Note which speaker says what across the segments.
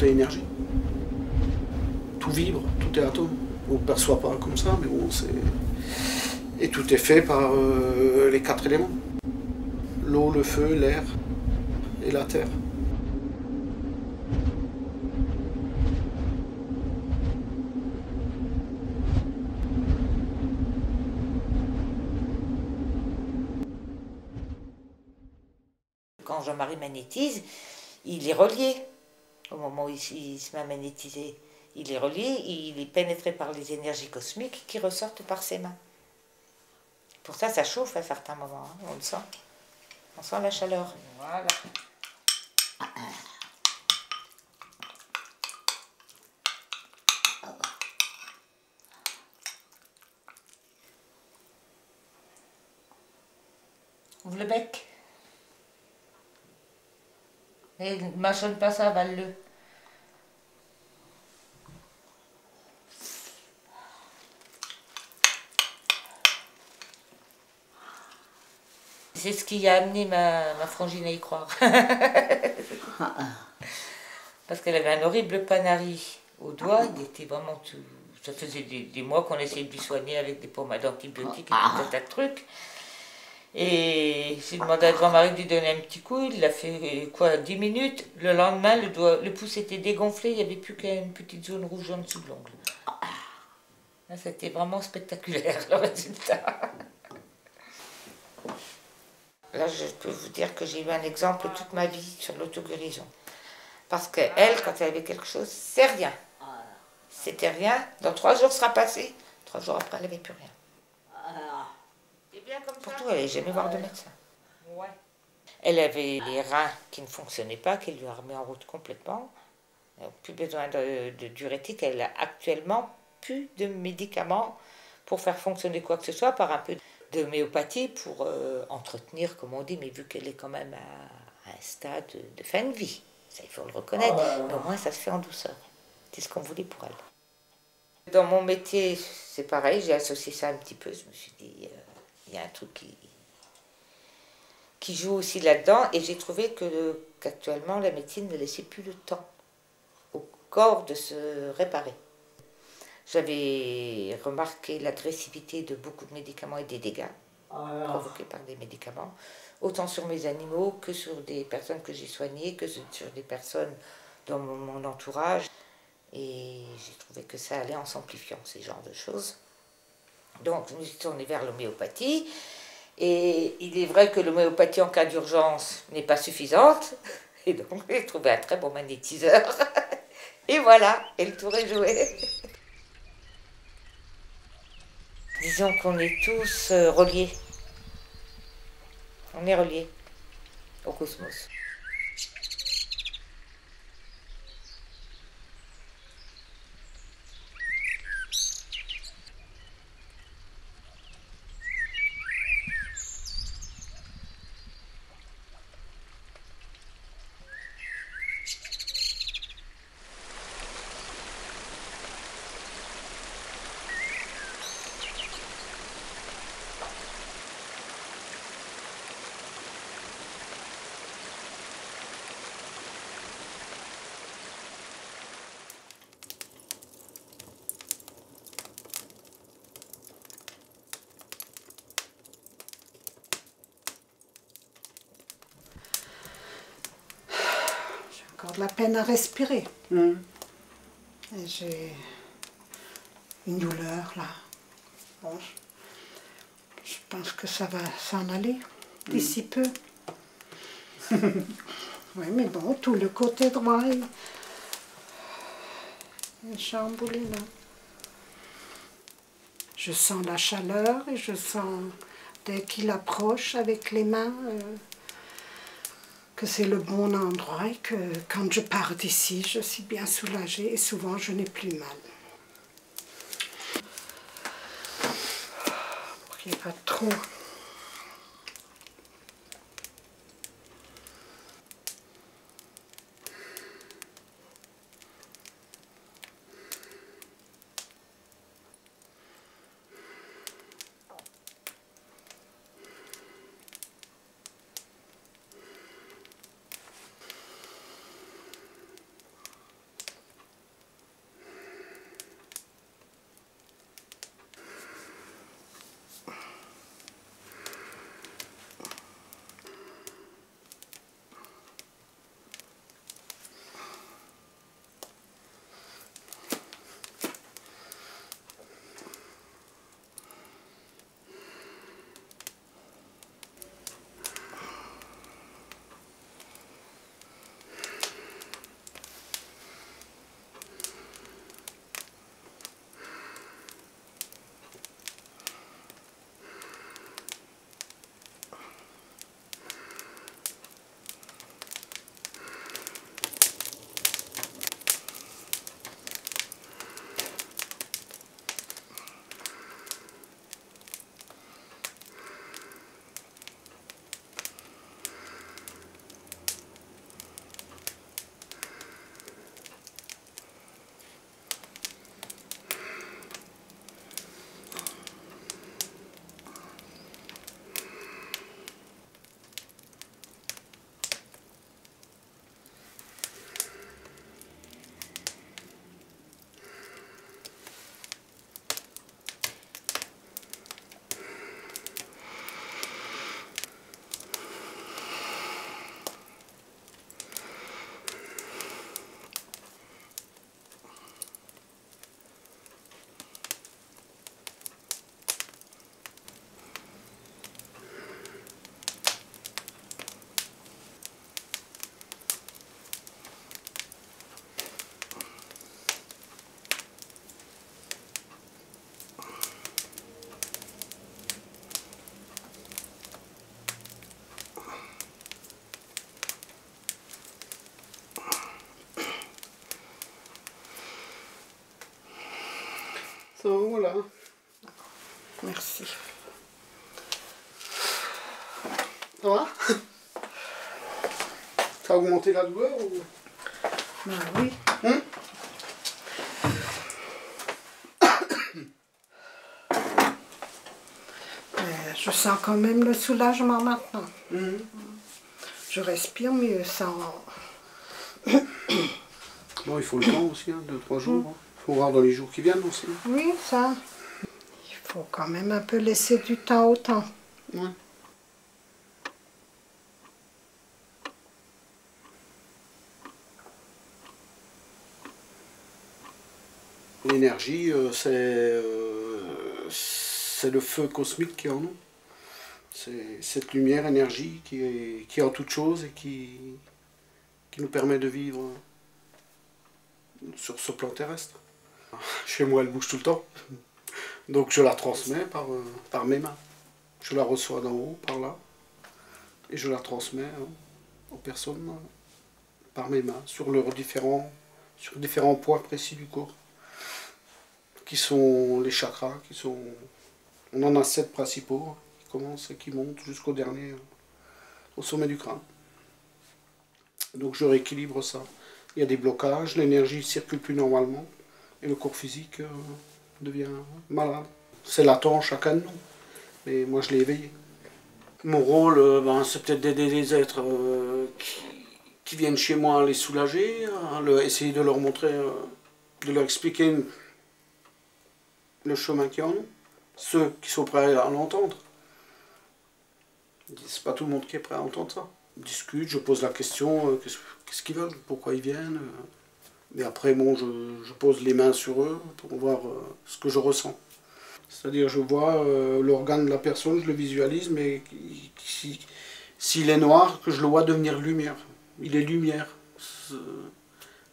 Speaker 1: tout est énergie. Tout vibre, tout est atome. On ne le perçoit pas comme ça, mais bon, c'est... Et tout est fait par les 4 éléments. L'eau, le feu, l'air et la terre.
Speaker 2: Quand Jean-Marie magnétise, il est relié. Au moment où il se met à magnétiser, il est relié, il est pénétré par les énergies cosmiques qui ressortent par ses mains. Pour ça, ça chauffe à certains moments, hein, on le sent. On sent la chaleur. Voilà. Ouvre le bec. Et ne mâchonne pas ça, avale-le. C'est ce qui a amené ma frangine à y croire. Parce qu'elle avait un horrible panari au doigt, il était vraiment tout... Ça faisait des mois qu'on essayait de lui soigner avec des pommades antibiotiques et tout un tas de trucs. Et j'ai demandé à Jean-Marie de lui donner un petit coup, il l'a fait quoi, 10 minutes. Le lendemain, le pouce était dégonflé, il n'y avait plus qu'une petite zone rouge en dessous de l'ongle. C'était vraiment spectaculaire le résultat. Là, je peux vous dire que j'ai eu un exemple toute ma vie sur l'auto-guérison. Parce qu'elle, quand elle avait quelque chose, c'est rien. C'était rien, dans 3 jours, sera passé. 3 jours après, elle n'avait plus rien. Pourtant, elle n'allait jamais voir de médecin. Elle avait les reins qui ne fonctionnaient pas, qu'elle lui a remis en route complètement. Plus besoin de diurétique. Elle a actuellement plus de médicaments pour faire fonctionner quoi que ce soit, par un peu d'homéopathie pour entretenir, comme on dit, mais vu qu'elle est quand même à un stade de fin de vie, ça il faut le reconnaître, mais au moins ça se fait en douceur. C'est ce qu'on voulait pour elle. Dans mon métier, c'est pareil, j'ai associé ça un petit peu, je me suis dit, il y a un truc qui joue aussi là-dedans, et j'ai trouvé qu'actuellement la médecine ne laissait plus le temps au corps de se réparer. J'avais remarqué l'agressivité de beaucoup de médicaments et des dégâts provoqués par des médicaments, autant sur mes animaux que sur des personnes que j'ai soignées, que sur des personnes dans mon entourage. Et j'ai trouvé que ça allait en s'amplifiant, ces genres de choses. Donc je me suis tournée vers l'homéopathie. Et il est vrai que l'homéopathie en cas d'urgence n'est pas suffisante. Et donc j'ai trouvé un très bon magnétiseur. Et voilà, et le tour est joué. Disons qu'on est tous reliés. On est reliés au cosmos.
Speaker 3: Encore de la peine à respirer. Et j'ai une douleur là. Bon, je pense que ça va s'en aller d'ici peu. Oui, mais bon, tout le côté droit est chamboulé là. Je sens la chaleur et je sens, dès qu'il approche avec les mains, que c'est le bon endroit et que quand je pars d'ici, je suis bien soulagée et souvent je n'ai plus mal. Pour qu'il n'y ait pas trop.
Speaker 1: So, voilà.
Speaker 3: Merci.
Speaker 1: Ça va? Ça a augmenté la douleur ou...
Speaker 3: Ben oui. Je sens quand même le soulagement maintenant. Je respire mieux sans...
Speaker 1: Bon, il faut le temps aussi, hein, 2-3 jours. Il faut voir dans les jours qui viennent aussi.
Speaker 3: Oui, ça. Il faut quand même un peu laisser du temps au temps.
Speaker 1: Ouais. L'énergie, c'est le feu cosmique qui est en nous. C'est cette lumière, énergie qui est en toute chose et qui nous permet de vivre sur ce plan terrestre. Chez moi, elle bouge tout le temps. Donc je la transmets par mes mains. Je la reçois d'en haut, par là. Et je la transmets aux personnes par mes mains, sur différents points précis du corps. Qui sont les chakras, on en a 7 principaux, qui commencent et qui montent jusqu'au dernier, au sommet du crâne. Donc je rééquilibre ça. Il y a des blocages, l'énergie ne circule plus normalement, et le corps physique devient malade. C'est latent en chacun de nous, mais moi je l'ai éveillé. Mon rôle, c'est peut-être d'aider les êtres qui viennent chez moi à les soulager, à essayer de leur montrer, de leur expliquer le chemin qui est en nous, ceux qui sont prêts à l'entendre. C'est pas tout le monde qui est prêt à entendre ça. Je discute, je pose la question, qu'est-ce qu'ils veulent, pourquoi ils viennent. Mais après, bon, je pose les mains sur eux pour voir ce que je ressens. C'est-à-dire, je vois l'organe de la personne, je le visualise, mais s'il est noir, que je le vois devenir lumière. Il est lumière.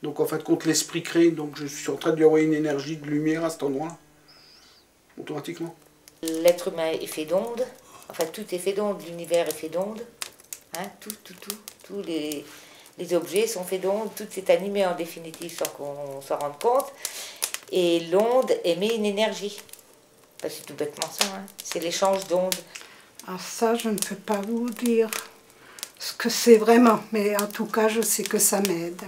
Speaker 1: Donc en fait, quand l'esprit crée, donc je suis en train de lui envoyer une énergie de lumière à cet endroit-là. Automatiquement.
Speaker 2: L'être humain est fait d'ondes, enfin tout est fait d'ondes, l'univers est fait d'ondes, hein, tous les objets sont faits d'ondes, tout est animé en définitive sans qu'on s'en rende compte, et l'onde émet une énergie. Enfin, c'est tout bêtement ça, hein. C'est l'échange d'ondes.
Speaker 3: Ah, ça, je ne peux pas vous dire ce que c'est vraiment, mais en tout cas, je sais que ça m'aide.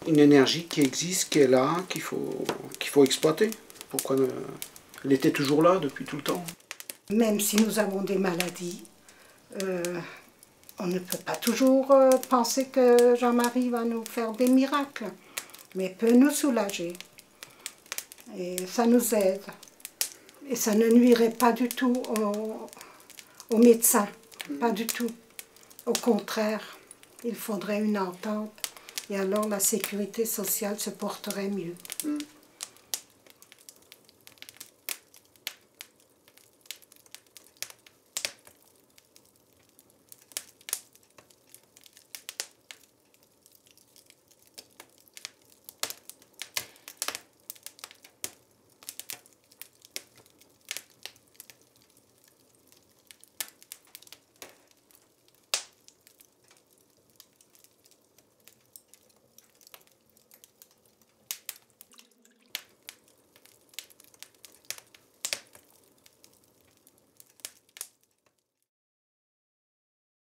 Speaker 1: Une énergie qui existe, qui est là, qu'il faut exploiter. Pourquoi elle était toujours là depuis tout le temps.
Speaker 3: Même si nous avons des maladies, on ne peut pas toujours penser que Jean-Marie va nous faire des miracles, mais peut nous soulager. Et ça nous aide. Et ça ne nuirait pas du tout aux médecins, pas du tout. Au contraire, il faudrait une entente et alors la sécurité sociale se porterait mieux.